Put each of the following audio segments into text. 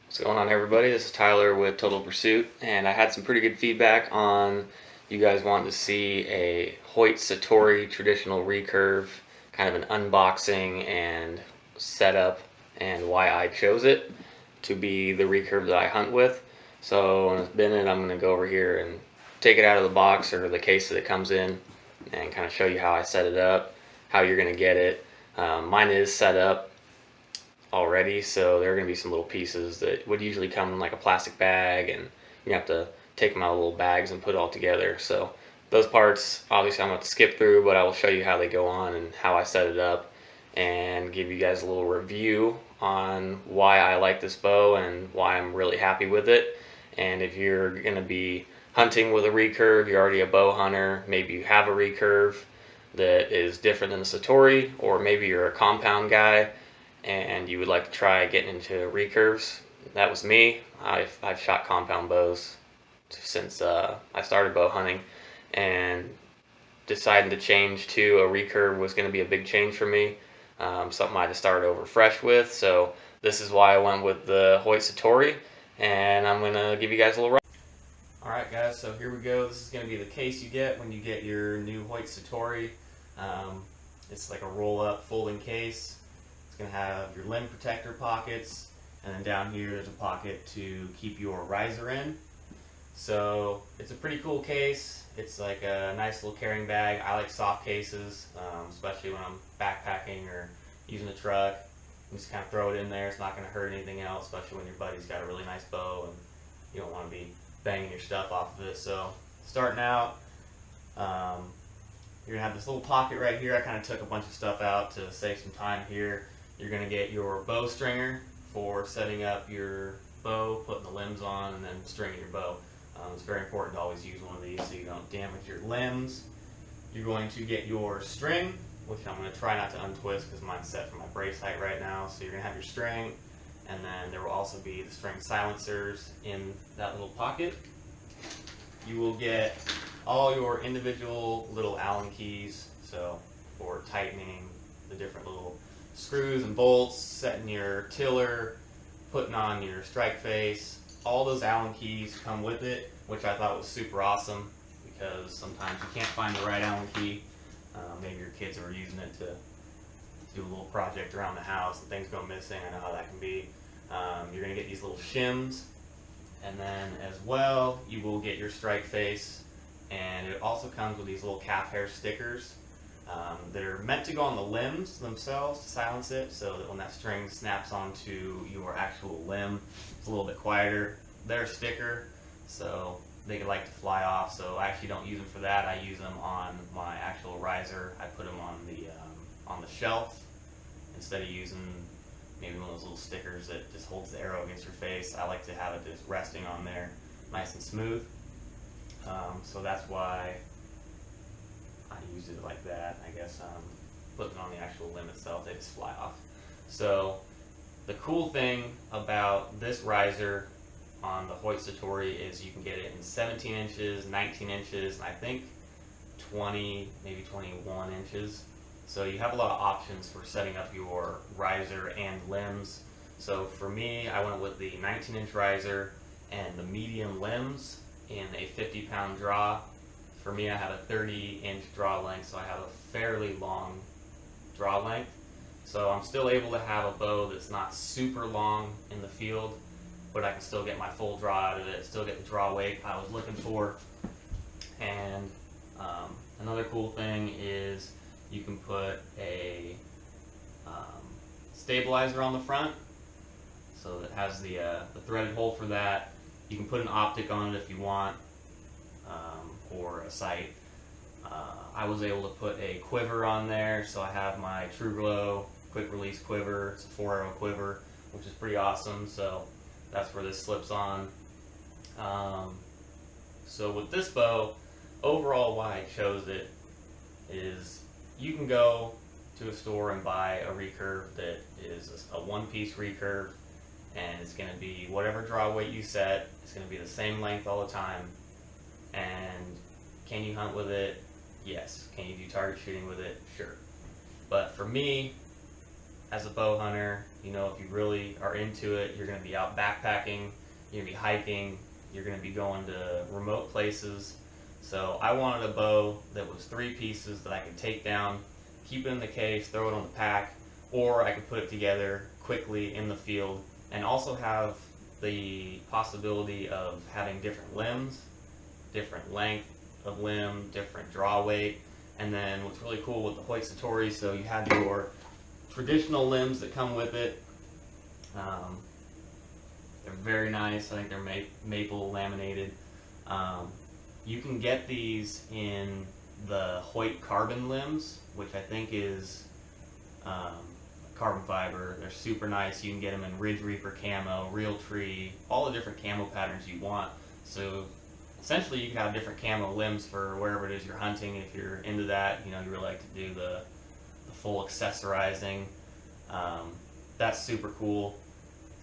What's going on, everybody? This is Tyler with Total Pursuit, and I had some pretty good feedback on you guys wanting to see a Hoyt satori traditional recurve, kind of an unboxing and setup, and why I chose it to be the recurve that I hunt with. So in a minute, I'm going to go over here and take it out of the box or the case that it comes in, and kind of show you how I set it up, how you're going to get it. Mine is set up already, so there are going to be some little pieces that would usually come in like a plastic bag, and you have to take them out of little bags and put it all together. So those parts, obviously, I'm going to have to skip through, but I will show you how they go on and how I set it up, and give you guys a little review on why I like this bow and why I'm really happy with it. And if you're going to be hunting with a recurve, you're already a bow hunter, maybe you have a recurve that is different than the satori, or maybe you're a compound guy and you would like to try getting into recurves. That was me. I've shot compound bows since I started bow hunting, and deciding to change to a recurve was going to be a big change for me. Something I had to start over fresh with. So this is why I went with the Hoyt satori, and I'm going to give you guys a little. Alright guys, so here we go. This is going to be the case you get when you get your new Hoyt satori. It's like a roll-up folding case. It's going to have your limb protector pockets, and then down here there's a pocket to keep your riser in. So it's a pretty cool case. It's like a nice little carrying bag. I like soft cases, especially when I'm backpacking or using a truck. You just kind of throw it in there. It's not going to hurt anything else, especially when your buddy's got a really nice bow and you don't want to be banging your stuff off of it. So starting out, you're going to have this little pocket right here. I kind of took a bunch of stuff out to save some time here. You're going to get your bow stringer for setting up your bow, putting the limbs on, and then stringing your bow. It's very important to always use one of these so you don't damage your limbs. You're going to get your string, which I'm going to try not to untwist because mine's set for my brace height right now. So you're going to have your string, and then there will also be the string silencers in that little pocket. You will get all your individual little Allen keys, so for tightening the different little screws and bolts, setting your tiller, putting on your strike face. All those Allen keys come with it, which I thought was super awesome because sometimes you can't find the right Allen key. Maybe your kids are using it to do a little project around the house and things go missing. I know how that can be. You're going to get these little shims, and then as well you will get your strike face, and it also comes with these little calf hair stickers that are meant to go on the limbs themselves to silence it, so that when that string snaps onto your actual limb, it's a little bit quieter. They're a sticker, so they like to fly off, so I actually don't use them for that. I use them on my actual riser. I put them on the shelf instead of using maybe one of those little stickers that just holds the arrow against your face. I like to have it just resting on there nice and smooth. So that's why I use it like that. I guess putting on the actual limb itself, they just fly off. So the cool thing about this riser on the Hoyt satori is you can get it in 17 inches, 19 inches, and I think 20, maybe 21 inches. So you have a lot of options for setting up your riser and limbs. So for me, I went with the 19-inch riser and the medium limbs in a 50-pound draw. For me, I have a 30-inch draw length, so I have a fairly long draw length. So I'm still able to have a bow that's not super long in the field, but I can still get my full draw out of it, still get the draw weight I was looking for. And another cool thing is you can put a stabilizer on the front, so it has the threaded hole for that. You can put an optic on it if you want, or a sight. I was able to put a quiver on there, so I have my True Glow quick release quiver. It's a 4-arrow quiver, which is pretty awesome. So that's where this slips on. So with this bow, overall why I chose it is you can go to a store and buy a recurve that is a one-piece recurve, and it's going to be whatever draw weight you set. It's going to be the same length all the time. And can you hunt with it? Yes. Can you do target shooting with it? Sure. But for me, as a bow hunter, You know, if you really are into it, you're going to be out backpacking, you're going to be hiking, you're going to be going to remote places. So I wanted a bow that was 3 pieces that I could take down, keep it in the case, throw it on the pack, or I could put it together quickly in the field, and also have the possibility of having different limbs, different length of limb, different draw weight. And then what's really cool with the Hoyt satori, so you have your traditional limbs that come with it. They're very nice. I think they're maple laminated. You can get these in the Hoyt carbon limbs, which I think is carbon fiber. They're super nice. You can get them in Ridge Reaper camo, Real Tree, all the different camo patterns you want. So essentially you can have different camo limbs for wherever it is you're hunting. If you're into that, you know, you really like to do the full accessorizing. That's super cool.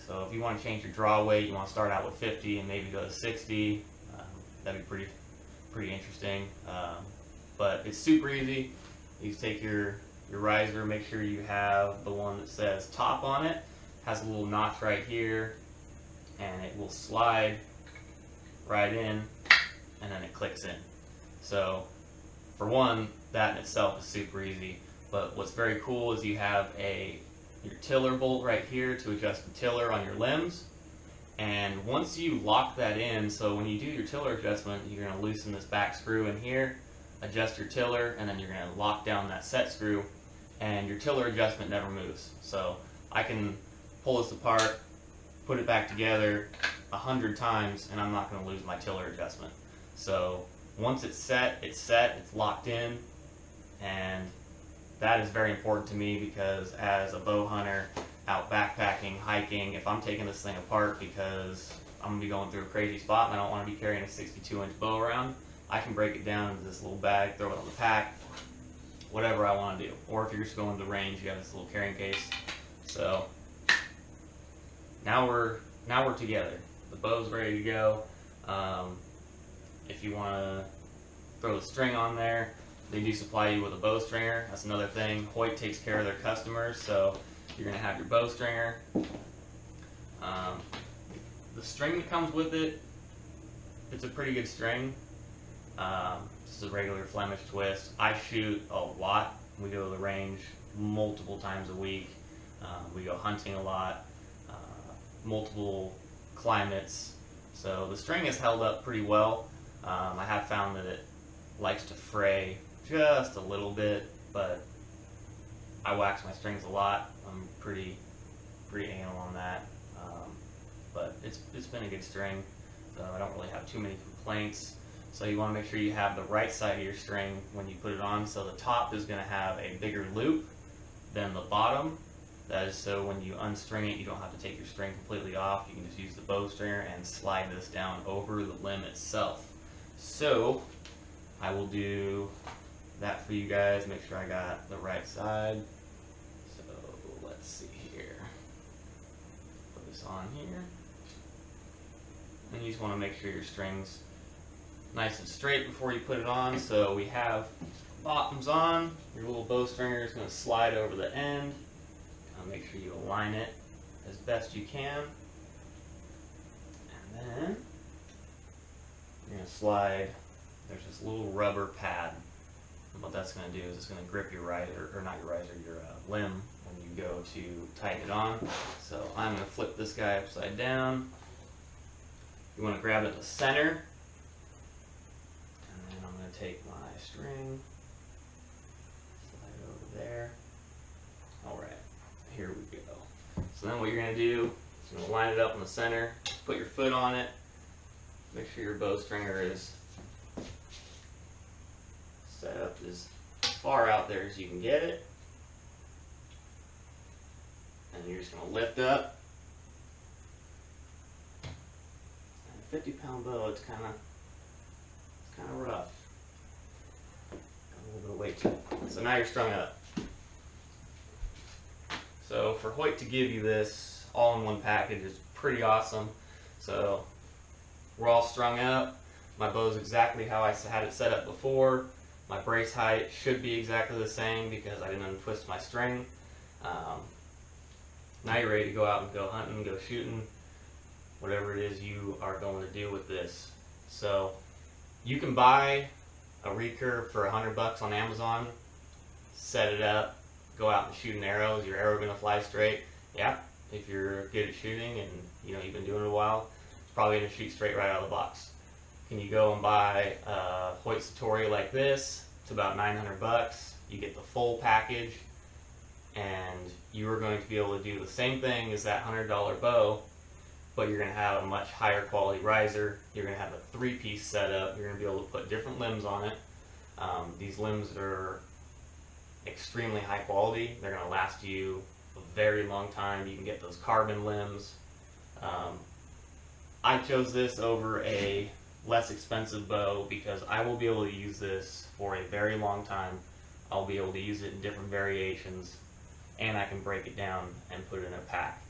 So if you want to change your draw weight, you want to start out with 50 and maybe go to 60, that'd be pretty interesting. But it's super easy. You just take your riser, make sure you have the one that says top on it, has a little notch right here, and it will slide right in, and then it clicks in. So for one, that in itself is super easy. But what's very cool is you have your tiller bolt right here to adjust the tiller on your limbs. And once you lock that in, so when you do your tiller adjustment, you're going to loosen this back screw in here, adjust your tiller, and then you're going to lock down that set screw, and your tiller adjustment never moves. So I can pull this apart, put it back together 100 times, and I'm not going to lose my tiller adjustment. So once it's set, it's locked in, and that is very important to me because as a bow hunter, out backpacking, hiking, if I'm taking this thing apart because I'm going to be going through a crazy spot and I don't want to be carrying a 62-inch bow around, I can break it down into this little bag, throw it on the pack, whatever I want to do. Or if you're just going to the range, you have this little carrying case. So now we're together. The bow's ready to go. If you want to throw the string on there, they do supply you with a bow stringer. That's another thing. Hoyt takes care of their customers, so you're going to have your bow stringer. The string that comes with it, it's a pretty good string. This is a regular Flemish twist. I shoot a lot. We go to the range multiple times a week. We go hunting a lot, multiple climates. So the string has held up pretty well. I have found that it likes to fray just a little bit, but I wax my strings a lot. I'm pretty anal on that. But it's been a good string, so I don't really have too many complaints. So you want to make sure you have the right side of your string when you put it on. So the top is going to have a bigger loop than the bottom. That is so when you unstring it, you don't have to take your string completely off. You can just use the bow stringer and slide this down over the limb itself. So I will do that for you guys. Make sure I got the right side. So let's see here. Put this on here. And you just want to make sure your string's nice and straight before you put it on. So we have bottoms on. Your little bow stringer is going to slide over the end. Make sure you align it as best you can. And then you're going to slide. There's this little rubber pad. And what that's going to do is it's going to grip your riser, or not your riser, your limb when you go to tighten it on. So I'm going to flip this guy upside down. You want to grab it in the center. And then I'm going to take my string, slide it over there. Alright, here we go. So then what you're going to do is you're going to line it up in the center, put your foot on it, make sure your bow stringer is set up as far out there as you can get it. And you're just going to lift up. And a 50-pound bow, it's kind of rough. Got a little bit of weight to it. So now you're strung up. So for Hoyt to give you this all in one package is pretty awesome. So we're all strung up. My bow's exactly how I had it set up before. My brace height should be exactly the same because I didn't untwist my string. Now you're ready to go out and go hunting, go shooting, whatever it is you are going to do with this. So you can buy a recurve for $100 on Amazon, set it up, go out and shoot an arrow. Is your arrow going to fly straight? Yeah, if you're good at shooting and you've been doing it a while, it's probably going to shoot straight right out of the box. Can you go and buy a Hoyt satori like this? It's about $900. You get the full package, and you are going to be able to do the same thing as that $100 bow, but you're going to have a much higher quality riser. You're going to have a 3-piece setup. You're going to be able to put different limbs on it. These limbs are extremely high quality. They're going to last you a very long time. You can get those carbon limbs. I chose this over a less expensive bow because I will be able to use this for a very long time. I'll be able to use it in different variations, and I can break it down and put it in a pack.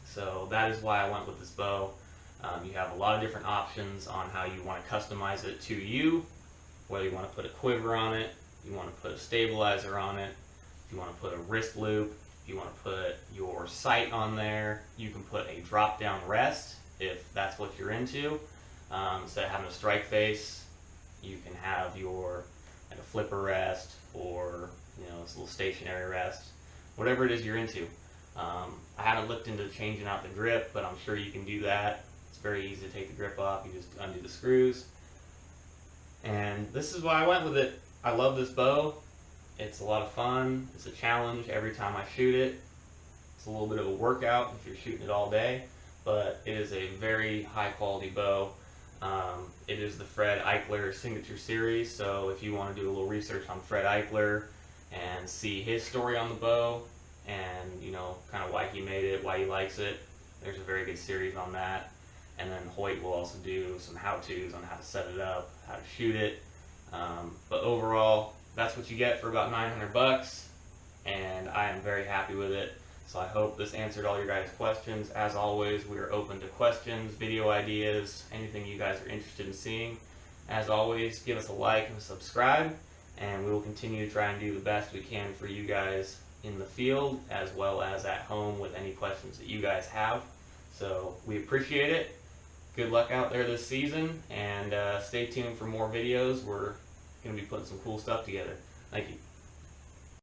So that is why I went with this bow. You have a lot of different options on how you want to customize it to you, whether you want to put a quiver on it, you want to put a stabilizer on it, if you want to put a wrist loop, if you want to put your sight on there, you can put a drop down rest if that's what you're into. Instead of having a strike face, you can have your like a flipper rest, or this little stationary rest, whatever it is you're into. I haven't looked into changing out the grip, but I'm sure you can do that. It's very easy to take the grip off. You just undo the screws. And this is why I went with it. I love this bow. It's a lot of fun. It's a challenge every time I shoot it. It's a little bit of a workout if you're shooting it all day, but it is a very high quality bow. It is the Fred Eichler Signature Series, so if you want to do a little research on Fred Eichler and see his story on the bow and kind of why he made it, why he likes it, there's a very good series on that. And then Hoyt will also do some how-tos on how to set it up, how to shoot it. But overall, that's what you get for about $900, and I am very happy with it. So I hope this answered all your guys' questions. As always, we are open to questions, video ideas, anything you guys are interested in seeing. As always, give us a like and a subscribe, and we will continue to try and do the best we can for you guys in the field as well as at home with any questions that you guys have. So we appreciate it. Good luck out there this season, and stay tuned for more videos. We're going to be putting some cool stuff together. Thank you.